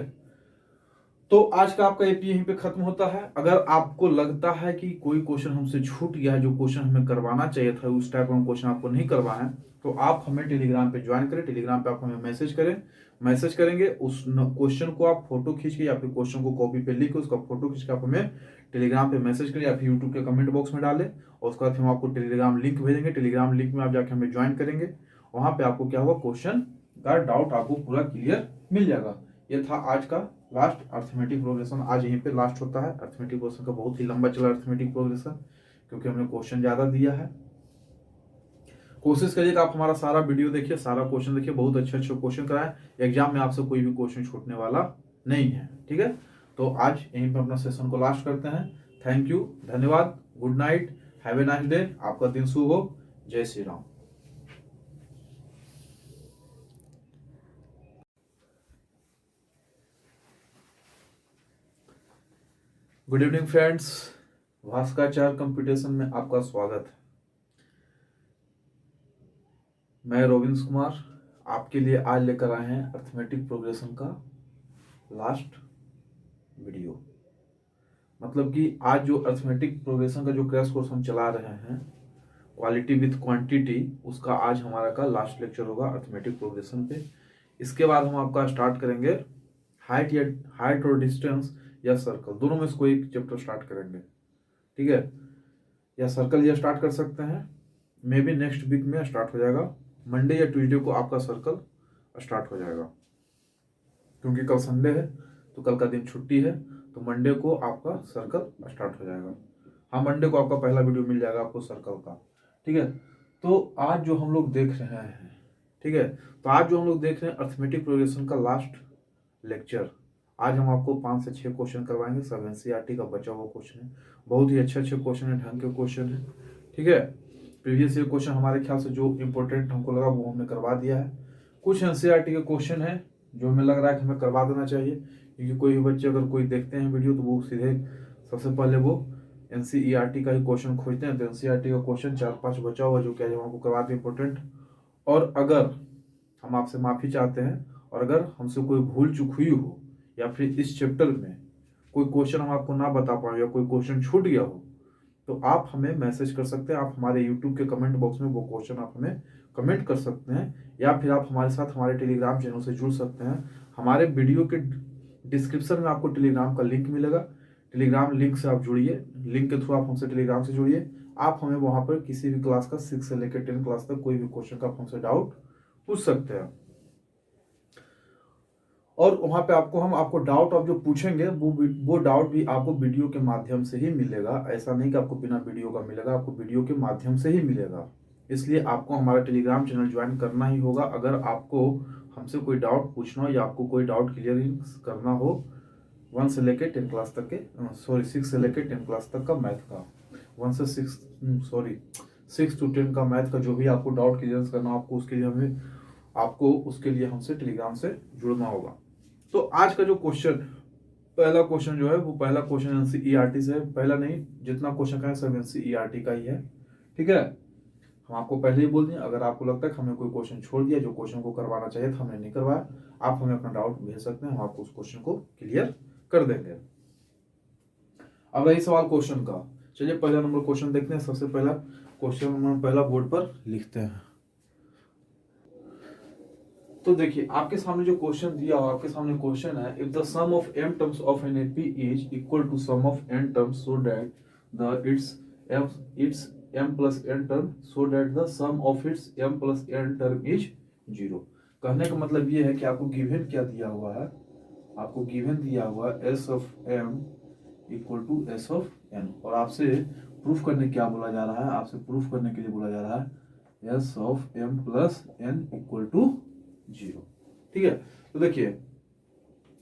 तो आज का आपका एपी यहीं पे खत्म होता है। अगर आपको लगता है कि कोई क्वेश्चन हमसे छूट गया है, जो क्वेश्चन हमें करवाना चाहिए था उस टाइप का क्वेश्चन आपको नहीं करवाए हैं, तो आप हमें टेलीग्राम पे ज्वाइन करें। टेलीग्राम पे आप हमें मैसेज करें, मैसेज करेंगे उस क्वेश्चन को आप फोटो खींच के या फिर क्वेश्चन को कॉपी पे लिख के उसका फोटो खींच के आप हमें टेलीग्राम पे मैसेज करें या फिर यूट्यूब के कमेंट बॉक्स में डालें और उसके बाद हम आपको टेलीग्राम लिंक भेजेंगे। टेलीग्राम लिंक में आप जाके हमें ज्वाइन करेंगे, वहां पे आपको क्या होगा क्वेश्चन का डाउट आपको पूरा क्लियर मिल जाएगा। ये था आज का लास्ट अर्थमेटिक प्रोग्रेशन। आज यहीं पे लास्ट होता है अर्थमेटिक प्रोग्रेशन का। बहुत ही लंबा चला अर्थमेटिक प्रोग्रेशन क्योंकि हमने क्वेश्चन ज्यादा दिया है। कोशिश करिए कि आप हमारा सारा वीडियो देखिए, सारा क्वेश्चन देखिए, बहुत अच्छे अच्छे क्वेश्चन कराए। एग्जाम में आपसे कोई भी क्वेश्चन छूटने वाला नहीं है। ठीक है, तो आज यहीं पे अपना सेशन को लास्ट करते हैं। थैंक यू, धन्यवाद, good night, have a nice day, आपका दिन शुभ हो। जय Shri Ram. Good evening friends, Bhaskaracharya computation में आपका स्वागत है। मैं रोविंस कुमार आपके लिए आज लेकर आए हैं अर्थमेटिक प्रोग्रेशन का लास्ट वीडियो। मतलब कि आज जो अर्थमेटिक प्रोग्रेशन का जो क्रैश कोर्स हम चला रहे हैं क्वालिटी विथ क्वांटिटी, उसका आज हमारा का लास्ट लेक्चर होगा अर्थमेटिक प्रोग्रेशन पे। इसके बाद हम आपका स्टार्ट करेंगे हाइट और डिस्टेंस या सर्कल, दोनों में से कोई एक चैप्टर स्टार्ट करेंगे। ठीक है, या सर्कल या स्टार्ट कर सकते हैं, मे बी नेक्स्ट वीक में स्टार्ट हो जाएगा। मंडे या ट्यूसडे को आपका सर्कल स्टार्ट हो जाएगा क्योंकि कल संडे है तो कल का दिन छुट्टी है, तो मंडे को आपका सर्कल स्टार्ट हो जाएगा। हाँ, मंडे को आपका पहला वीडियो मिल जाएगा आपको सर्कल का। ठीक है, तो आज जो हम लोग देख रहे हैं, ठीक है, तो आज जो हम लोग देख रहे हैं अर्थमेटिक प्रोग्रेशन का लास्ट लेक्चर। आज हम आपको 5 से 6 क्वेश्चन करवाएंगे। सब एनसीईआरटी का बचा हुआ क्वेश्चन है, बहुत ही अच्छे अच्छे क्वेश्चन है, ढंग के क्वेश्चन है। ठीक है, प्रीवियस ईयर क्वेश्चन हमारे ख्याल से जो इम्पोर्टेंट हमको लगा वो हमने करवा दिया है। कुछ एनसीईआरटी के क्वेश्चन है जो हमें लग रहा है कि हमें करवा देना चाहिए, क्योंकि कोई भी बच्चे अगर कोई देखते हैं वीडियो तो वो सीधे सबसे पहले वो एनसीईआरटी का ही क्वेश्चन खोजते हैं। तो एनसीईआरटी का क्वेश्चन 4-5 बचा हुआ जो क्या है हमको करवा दें इम्पोर्टेंट। और अगर हम आपसे माफ़ी चाहते हैं और अगर हमसे कोई भूल चूक हुई हो या फिर इस चैप्टर में कोई क्वेश्चन हम आपको ना बता पाए या कोई क्वेश्चन छूट गया हो, तो आप हमें मैसेज कर सकते हैं। आप हमारे यूट्यूब के कमेंट बॉक्स में वो क्वेश्चन आप हमें कमेंट कर सकते हैं, या फिर आप हमारे साथ हमारे टेलीग्राम चैनल से जुड़ सकते हैं। हमारे वीडियो के डिस्क्रिप्शन में आपको टेलीग्राम का लिंक मिलेगा। टेलीग्राम लिंक से आप जुड़िए, लिंक के थ्रू आप हमसे टेलीग्राम से जुड़िए। आप हमें वहाँ पर किसी भी क्लास का 6 से लेकर 10 क्लास तक कोई भी क्वेश्चन का आप हमसे डाउट पूछ सकते हैं। और वहां पे हम आपको डाउट आप जो पूछेंगे वो डाउट भी आपको वीडियो के माध्यम से ही मिलेगा। ऐसा नहीं कि आपको बिना वीडियो का मिलेगा, आपको वीडियो के माध्यम से ही मिलेगा। इसलिए आपको हमारा टेलीग्राम चैनल ज्वाइन करना ही होगा अगर आपको हमसे कोई डाउट पूछना हो या आपको कोई डाउट क्लियरिंग करना हो 1 से लेकर 10 क्लास तक के 6 से लेकर 10 क्लास तक का मैथ का 6 to 10 का मैथ का जो भी आपको डाउट क्लियरेंस करना हो, आपको उसके लिए हमसे टेलीग्राम से जुड़ना होगा। तो आज का जो क्वेश्चन, पहला क्वेश्चन जो है वो पहला क्वेश्चन एनसीईआरटी से है। पहला नहीं, जितना क्वेश्चन का है सब एनसीईआरटी का ही है। ठीक है, हम आपको पहले ही बोल दिए अगर आपको लगता है कि हमें कोई क्वेश्चन छोड़ दिया जो क्वेश्चन को करवाना चाहिए था हमने नहीं करवाया, आप हमें अपना डाउट भेज सकते हैं, हम आपको उस क्वेश्चन को क्लियर कर देंगे। अब रही सवाल क्वेश्चन का, चलिए पहला नंबर क्वेश्चन देखते हैं। सबसे पहला क्वेश्चन नंबर पहला बोर्ड पर लिखते हैं। तो देखिए आपके सामने जो क्वेश्चन दिया हुआ, आपके सामने क्वेश्चन है, if the sum of m terms of an AP is equal to sum of n terms so that the its m plus n term so that the sum of its m plus n term is 0। कहने का मतलब ये है कि आपको given क्या दिया हुआ है, आपको गिवन दिया हुआ S of M equal to S of N, और आपसे प्रूफ करने क्या बोला जा रहा है, आपसे प्रूफ करने के लिए बोला जा रहा है S of M plus N equal to 0। ठीक है, तो देखिए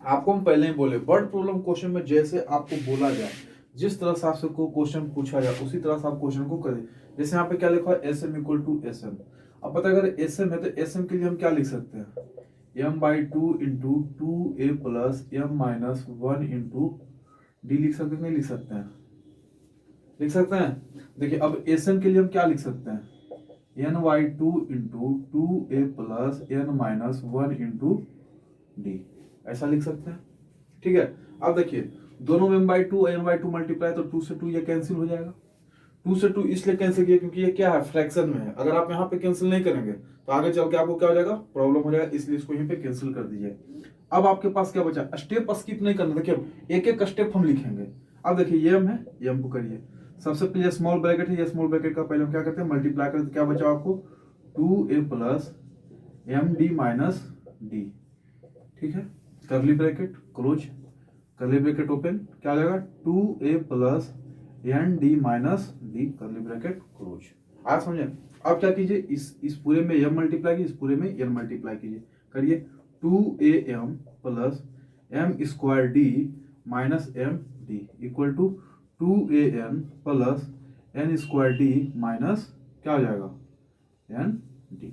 आपको हम पहले ही बोले वर्ड प्रॉब्लम क्वेश्चन में जैसे आपको बोला जाए, जिस तरह से आपसे को क्वेश्चन पूछा जाए उसी तरह से आप क्वेश्चन को करें। जैसे यहाँ पे क्या लिखा है S M equal to S M. अब पता अगर एस एम है तो एस एम के लिए हम क्या लिख सकते हैं, M by two into two A plus M minus one into D लिख सकते हैं, नहीं लिख सकते हैं, लिख सकते हैं। देखिए अब एस एम के लिए हम क्या लिख सकते हैं, N by two into two A plus N minus one into D, ऐसा लिख सकते हैं। ठीक है, अब देखिए दोनों में by two N by two multiply, तो 2 से 2 ये कैंसिल हो जाएगा। 2 से 2 इसलिए कैंसिल किया क्योंकि ये क्या है, फ्रैक्शन में है। अगर आप यहाँ पे कैंसिल नहीं करेंगे तो आगे चल के आपको क्या हो जाएगा, प्रॉब्लम हो जाएगा, इसलिए इसको यहीं पे कैंसिल कर दीजिए। अब आपके पास क्या बचा, स्टेप स्किप नहीं करना। देखिए एक एक स्टेप हम लिखेंगे। अब देखिए ये एम है, ये एम को करिए, सबसे पहले स्मॉल ब्रैकेट है, ये स्मॉल ब्रैकेट का पहले हम क्या करते हैं मल्टीप्लाई करते, क्या बचा आपको 2a plus M D minus D. ठीक है, curly bracket close, curly bracket open, क्या आ जाएगा 2a plus N D minus D, curly bracket close. आज समझे। अब क्या कीजिए, इस पूरे में m मल्टीप्लाई कीजिए, इस पूरे में n मल्टीप्लाई कीजिए, करिए 2am plus M square D minus M D equal to 2an plus N square D minus क्या हो जाएगा एन डी।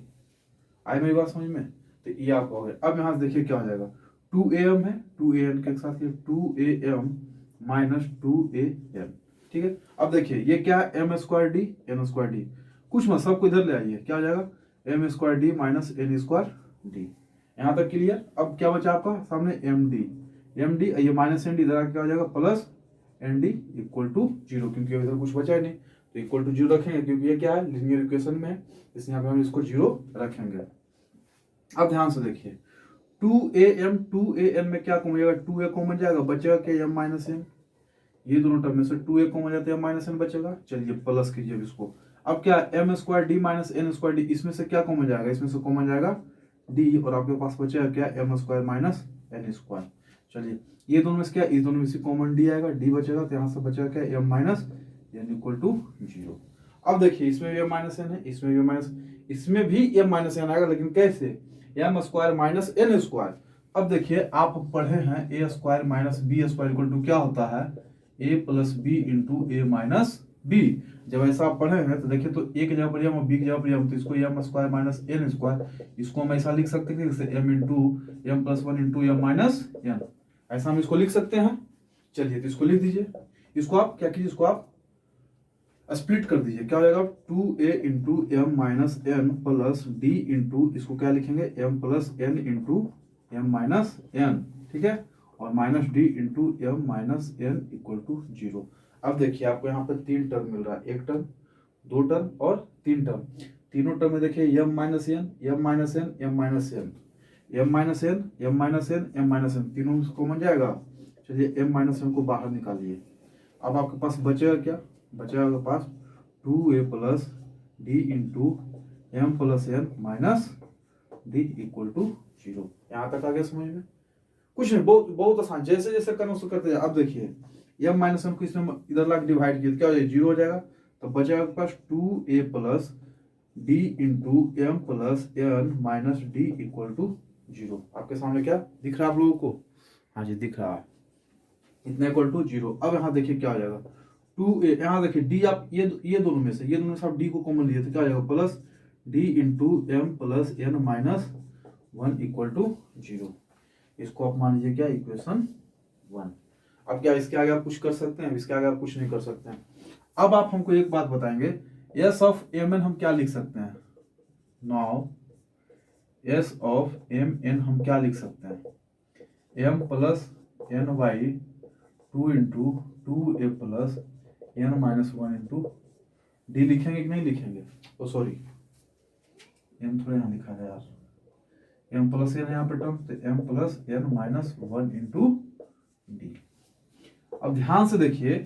आई मेरी बात समझ में, तो ये आपका हो गया। अब यहाँ से देखिए क्या हो जाएगा, 2am है 2an के साथ 2am माइनस 2an। ठीक है, अब देखिए ये क्या है, M square D N square D, कुछ मत सबको इधर ले आइए, क्या हो जाएगा M square D minus N square D. यहाँ तक क्लियर। अब क्या बचा आपका सामने एम डी, ये माइनस एन डी इधर क्या हो जाएगा plus N D equal to 0, क्योंकि इधर कुछ बचा ही नहीं तो इक्वल टू 0 रखेंगे, क्योंकि ये क्या है लीनियर इक्वेशन में है, इसलिए यहाँ पे हम इसको 0 रखेंगे। अब ध्यान से देखिए 2am में क्या कॉमन जाएगा, 2a कॉमन जाएगा, बचेगा क्या m माइनस एन, ये दोनों टर्म में से 2a कॉमन जाते हैं, m माइनस एन बचेगा। चलिए प्लस कीजिए इसको। अब क्या M square D minus N square D, इसमें से क्या कॉमन जाएगा, इसमें से कॉमन जाएगा डी, और आपके पास बचेगा क्या M square minus N square. चलिए ये दोनों में से क्या, इस दोनों में से कॉमन डी आएगा, डी बचेगा, तो यहाँ से बचेगा क्या M minus N equal to 0। अब देखिए इसमें भी एम माइनस एन है, इसमें भी माइनस, इसमें भी एम माइनस एन आएगा, लेकिन कैसे, M square minus N square. अब देखिए आप पढ़े हैं A square minus B square equal to क्या होता है, A plus B into A minus B. जब ऐसा आप पढ़े हैं तो देखिए तो ए की जगह पर एम और बी की जगह पर एम, तो इसको M square minus N square, इसको हम ऐसा लिख सकते हैं जैसे M into M plus one into M minus N, ऐसा हम इसको लिख सकते हैं। चलिए तो इसको लिख दीजिए, इसको आप क्या कीजिए, इसको आप स्प्लिट कर दीजिए, क्या हो जाएगा 2a into M minus N plus D into, इसको क्या लिखेंगे M plus N into M minus N. ठीक है, और minus D into M minus N equal to 0। अब देखिए आपको यहाँ पे 3 टर्म मिल रहा है, 1 टर्म 2 टर्म और 3 टर्म। तीनों टर्म में देखिए M minus N M minus N M minus N M minus N M minus N M minus N, तीनों कॉमन जाएगा। चलिए एम माइनस एन को बाहर निकालिए। अब आपके पास बचेगा क्या, बचेगा आपके पास 2a plus D into M plus N minus D equal to 0। यहाँ तक आ गया समझ में, कुछ नहीं, बहुत बहुत आसान, जैसे जैसे करना उसको करते जाए। अब देखिए एम माइनस एन को इसमें इधर लाके डिवाइड किया, क्या हो जाएगा 0 हो जाएगा, तो बचेगा आपके पास 2a plus D into M plus N minus D equal to 0। आपके सामने क्या दिख रहा है आप लोगों को, हाँ जी दिख रहा है, इतना इक्वल टू 0। अब यहाँ देखिए क्या हो जाएगा 2a, यहाँ देखिए डी, आप ये दोनों में से आप डी को कॉमन लिए तो क्या हो जाएगा plus D into M plus N minus 1 equal to 0। इसको आप मान लीजिए क्या इक्वेशन 1। अब क्या इसके आगे आप कुछ कर सकते हैं, इसके आगे आप कुछ नहीं कर सकते हैं। अब आप हमको एक बात बताएंगे, एस ऑफ एम एन हम क्या लिख सकते हैं, now S of M N हम क्या लिख सकते हैं, M plus N by 2 into 2a plus N minus 1 into D लिखेंगे कि नहीं लिखेंगे, तो सॉरी एम थोड़ा यहाँ लिखा है यार, एम प्लस एन यहाँ पे टर्म, तो M plus N minus 1 into D. अब ध्यान से देखिए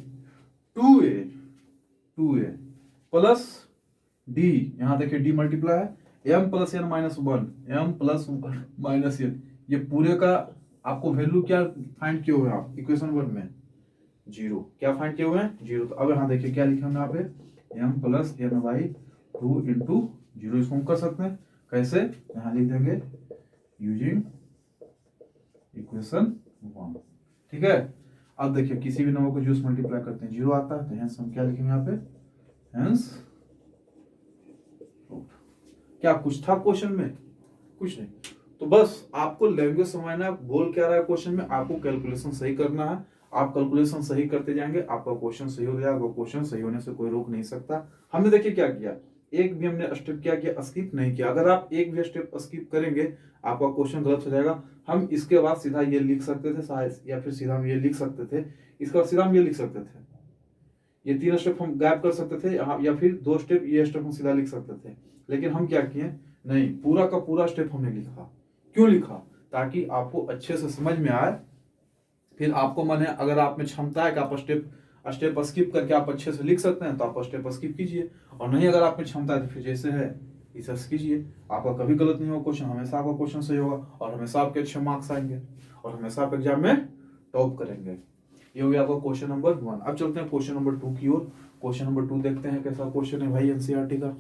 2a प्लस डी, यहाँ देखिए डी मल्टीप्लाई है, M plus N minus 1 M plus minus N, ये पूरे का आपको वैल्यू क्या फाइंड किए हुए हैं आप इक्वेशन 1 में, 0 क्या फाइंड किए हुए हैं, 0। तो अब यहाँ देखिए क्या लिखे हमने यहाँ पे m plus N by 2 into 0, इसको हम कर सकते हैं कैसे, यहाँ लिख देंगे यूजिंग इक्वेशन 1, ठीक है। अब देखिए किसी भी नंबर को जो मल्टीप्लाई करते हैं 0 आता है, तो हेंस हम क्या लिखेंगे यहाँ पे, हेंस क्या कुछ था क्वेश्चन में, कुछ नहीं। तो बस आपको लैंग्वेज समझना है, बोल क्या रहा है क्वेश्चन में, आपको कैलकुलेशन सही करना है। आप कैलकुलेशन सही करते जाएंगे, आपका क्वेश्चन सही हो जाएगा। क्वेश्चन सही होने से कोई रोक नहीं सकता। हमने देखिए क्या किया, एक भी हमने स्टेप क्या किया, स्किप नहीं किया। अगर आप एक भी स्टेप स्किप करेंगे आपका क्वेश्चन गलत हो जाएगा। हम इसके बाद सीधा ये लिख सकते थे शायद, या फिर सीधा हम ये लिख सकते थे, इसके बाद सीधा हम ये लिख सकते थे, ये 3 स्टेप हम गैप कर सकते थे, या फिर 2 स्टेप ये स्टेप हम सीधा लिख सकते थे। लेकिन हम क्या किए, नहीं, पूरा का पूरा स्टेप हमने लिखा। क्यों लिखा, ताकि आपको अच्छे से समझ में आए। फिर आपको मन है, अगर आप में क्षमता है कि आप स्टेप स्किप करके आप अच्छे से लिख सकते हैं, तो आप स्टेप स्किप कीजिए। और नहीं, अगर आप में क्षमता है तो फिर जैसे है इसे कीजिए। आपका कभी गलत नहीं होगा क्वेश्चन, हमेशा आपका क्वेश्चन सही होगा, और हमेशा आपके अच्छे मार्क्स आएंगे, और हमेशा आप एग्जाम में टॉप करेंगे। ये हो गया आपका क्वेश्चन नंबर 1। अब चलते हैं क्वेश्चन नंबर 2 की ओर। क्वेश्चन नंबर 2 देखते हैं कैसा क्वेश्चन है भाई एनसीईआरटी का।